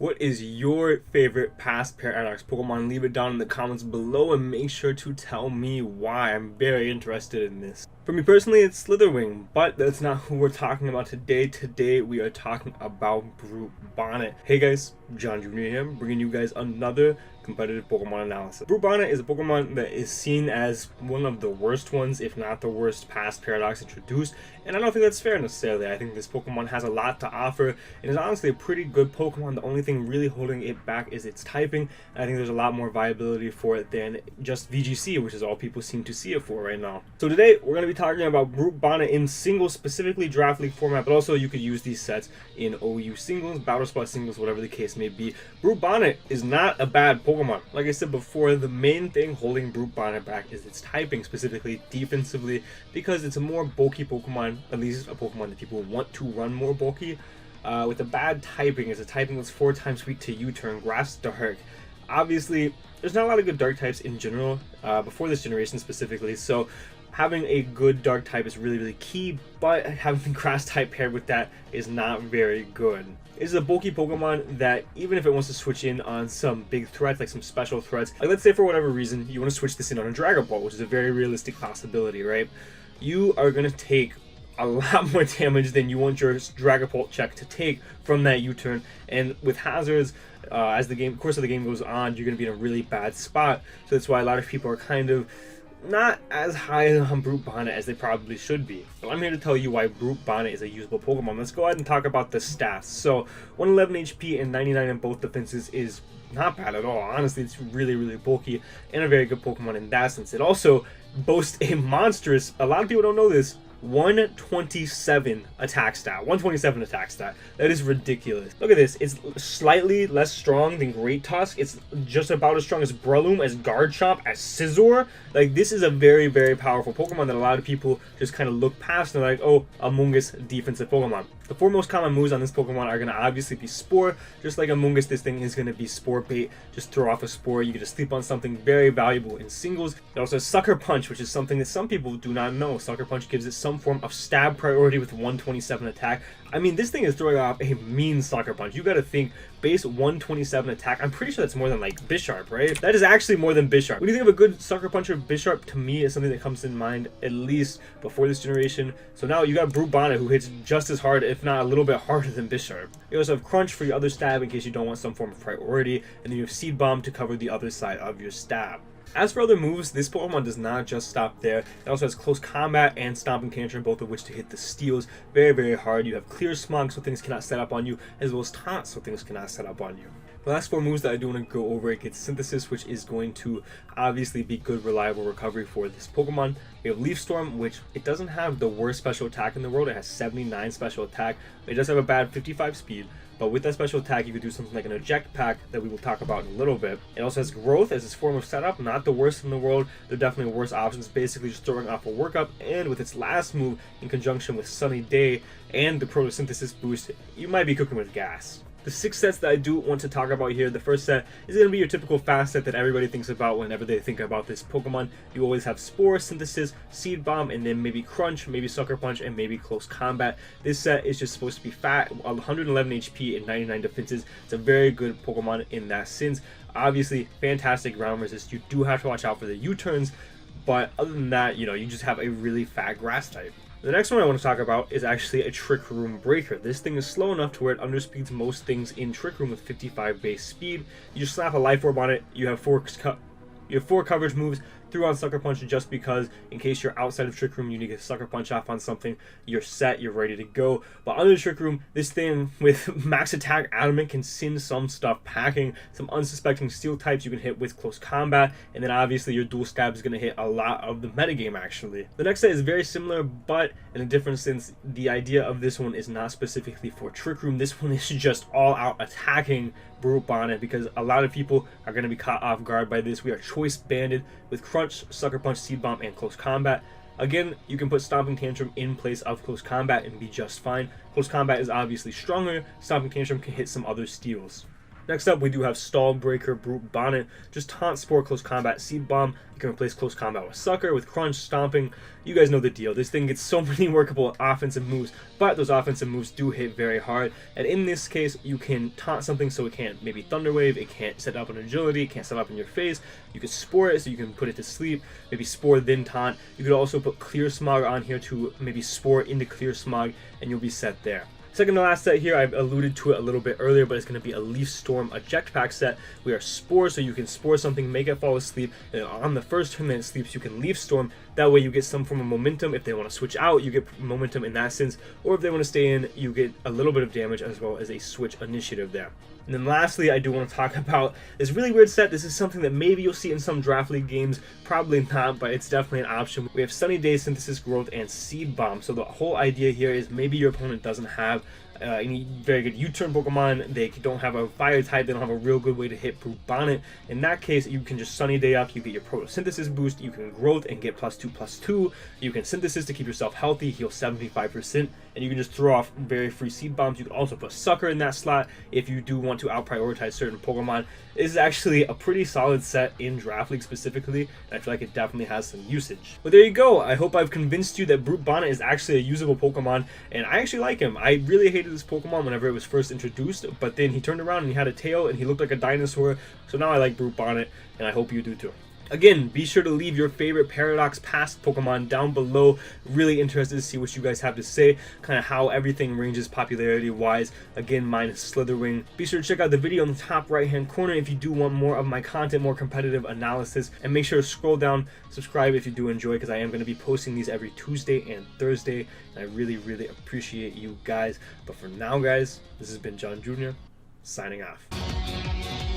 What is your favorite past Paradox Pokemon? Leave it down in the comments below and make sure to tell me why. I'm very interested in this. For me personally, it's Slitherwing, but that's not who we're talking about today. Today, we are talking about Brute Bonnet. Hey guys, John Jr. here, bringing you guys another competitive Pokemon analysis. Brute Bonnet is a Pokemon that is seen as one of the worst ones, if not the worst, past Paradox introduced, and I don't think that's fair necessarily. I think this Pokemon has a lot to offer, and is honestly a pretty good Pokemon. The only thing really holding it back is its typing, and I think there's a lot more viability for it than just VGC, which is all people seem to see it for right now. So today, we're going to be talking about Brute Bonnet in singles, specifically Draft League format, but also you could use these sets in OU singles, Battle Spot singles, whatever the case may be. Brute Bonnet is not a bad Pokemon. Like I said before, the main thing holding Brute Bonnet back is its typing, specifically defensively, because it's a more bulky Pokemon, at least a Pokemon that people want to run more bulky. With a bad typing, it's a typing that's 4 times weak to U-Turn, Grass, Dark. Obviously, there's not a lot of good Dark types in general, before this generation specifically, so having a good Dark type is really, really key, but having the Grass type paired with that is not very good. It's a bulky Pokemon that, even if it wants to switch in on some big threats, like some special threats, like let's say for whatever reason, you want to switch this in on a Dragon Ball, which is a very realistic possibility, right? You are going to take a lot more damage than you want your Dragon Ball check to take from that U-turn, and with hazards, as the course of the game goes on, you're going to be in a really bad spot. So that's why a lot of people are kind of not as high on Brute Bonnet as they probably should be. But I'm here to tell you why Brute Bonnet is a usable Pokemon. Let's go ahead and talk about the stats. So 111 HP and 99 in both defenses is not bad at all. Honestly, it's really, really bulky and a very good Pokemon in that sense. It also boasts a monstrous, a lot of people don't know this, 127 attack stat. 127 attack stat. That is ridiculous. Look at this. It's slightly less strong than Great Tusk. It's just about as strong as Breloom, as Garchomp, as Scizor. Like, this is a very, very powerful Pokemon that a lot of people just kind of look past and they're like, oh, Among Us defensive Pokemon. The 4 most common moves on this Pokemon are going to obviously be Spore. Just like Among Us, this thing is going to be Spore Bait. Just throw off a Spore. You get to sleep on something very valuable in singles. It also has Sucker Punch, which is something that some people do not know. Sucker Punch gives it some form of stab priority with 127 attack. I mean, this thing is throwing off a mean Sucker Punch. You got to think, base 127 attack. I'm pretty sure that's more than like Bisharp, right? That is actually more than Bisharp. When you think of a good Sucker Puncher, Bisharp to me is something that comes in mind at least before this generation. So now you got Brute Bonnet, who hits just as hard, if not a little bit harder than Bisharp. You also have Crunch for your other stab in case you don't want some form of priority, and then you have Seed Bomb to cover the other side of your stab. As for other moves, this Pokemon does not just stop there. It also has Close Combat and Stomping Tantrum, both of which to hit the steals very, very hard. You have Clear Smog, so things cannot set up on you, as well as Taunt, so things cannot set up on you. The last 4 moves that I do want to go over, it gets Synthesis, which is going to obviously be good, reliable recovery for this Pokemon. We have Leaf Storm, which it doesn't have the worst special attack in the world. It has 79 special attack. It does have a bad 55 speed. But with that special attack, you could do something like an Eject Pack that we will talk about in a little bit. It also has Growth as its form of setup, not the worst in the world. They're definitely worse options, basically just throwing off a workup. And with its last move, in conjunction with Sunny Day and the Photosynthesis boost, you might be cooking with gas. The 6 sets that I do want to talk about here, the first set is going to be your typical fast set that everybody thinks about whenever they think about this Pokemon. You always have Spore, Synthesis, Seed Bomb, and then maybe Crunch, maybe Sucker Punch, and maybe Close Combat. This set is just supposed to be fat, 111 HP and 99 defenses. It's a very good Pokemon in that sense. Obviously, fantastic ground resist. You do have to watch out for the U-turns, but other than that, you know, you just have a really fat Grass type. The next one I want to talk about is actually a Trick Room Breaker. This thing is slow enough to where it underspeeds most things in Trick Room with 55 base speed. You just slap a Life Orb on it, you have 4 coverage moves. Threw on Sucker Punch just because in case you're outside of Trick Room, you need to get Sucker Punch off on something, you're set, you're ready to go. But under Trick Room, this thing with max attack Adamant can send some stuff packing, some unsuspecting steel types you can hit with Close Combat, and then obviously your dual stab is going to hit a lot of the metagame actually. The next set is very similar, but in a different sense, the idea of this one is not specifically for Trick Room. This one is just all out attacking Brute Bonnet because a lot of people are going to be caught off guard by this. We are choice banded with Crunch, Sucker Punch, Seed Bomb, and Close Combat. Again, you can put Stomping Tantrum in place of Close Combat and be just fine. Close Combat is obviously stronger. Stomping Tantrum can hit some other steals. Next up, we do have Stall Breaker, Brute Bonnet. Just taunt, Spore, Close Combat, Seed Bomb. You can replace Close Combat with Sucker, with Crunch, Stomping. You guys know the deal. This thing gets so many workable offensive moves, but those offensive moves do hit very hard. And in this case, you can taunt something so it can't maybe Thunder Wave, it can't set up an agility, it can't set up in your face. You can Spore it so you can put it to sleep, maybe Spore then taunt. You could also put Clear Smog on here to maybe Spore into Clear Smog, and you'll be set there. Second to last set here, I've alluded to it a little bit earlier, but it's going to be a Leaf Storm Eject Pack set. We are Spore, so you can Spore something, make it fall asleep, and on the first turn that it sleeps, you can Leaf Storm. That way you get some form of momentum. If they want to switch out, you get momentum in that sense, or if they want to stay in, you get a little bit of damage as well as a switch initiative there. And then lastly, I do want to talk about this really weird set. This is something that maybe you'll see in some Draft League games, probably not, but it's definitely an option. We have Sunny Day, Synthesis Growth, and Seed Bomb. So the whole idea here is maybe your opponent doesn't have any very good U-turn Pokemon, they don't have a fire type, they don't have a real good way to hit Brute Bonnet. In that case, you can just Sunny Day up, you get your Photosynthesis boost, you can Growth and get +2/+2, you can Synthesis to keep yourself healthy, heal 75%, and you can just throw off very free Seed Bombs. You can also put Sucker in that slot if you do want to out-prioritize certain Pokemon. This is actually a pretty solid set in Draft League specifically, and I feel like it definitely has some usage. But there you go, I hope I've convinced you that Brute Bonnet is actually a usable Pokemon, and I actually like him. I really hated this Pokemon whenever it was first introduced, but then he turned around and he had a tail and he looked like a dinosaur, so now I like Brute Bonnet, and I hope you do too. Again, be sure to leave your favorite Paradox Past Pokemon down below. Really interested to see what you guys have to say, kind of how everything ranges popularity-wise. Again, mine is Slitherwing. Be sure to check out the video in the top right-hand corner if you do want more of my content, more competitive analysis. And make sure to scroll down, subscribe if you do enjoy, because I am going to be posting these every Tuesday and Thursday. And I really, really appreciate you guys. But for now, guys, this has been John Jr. signing off.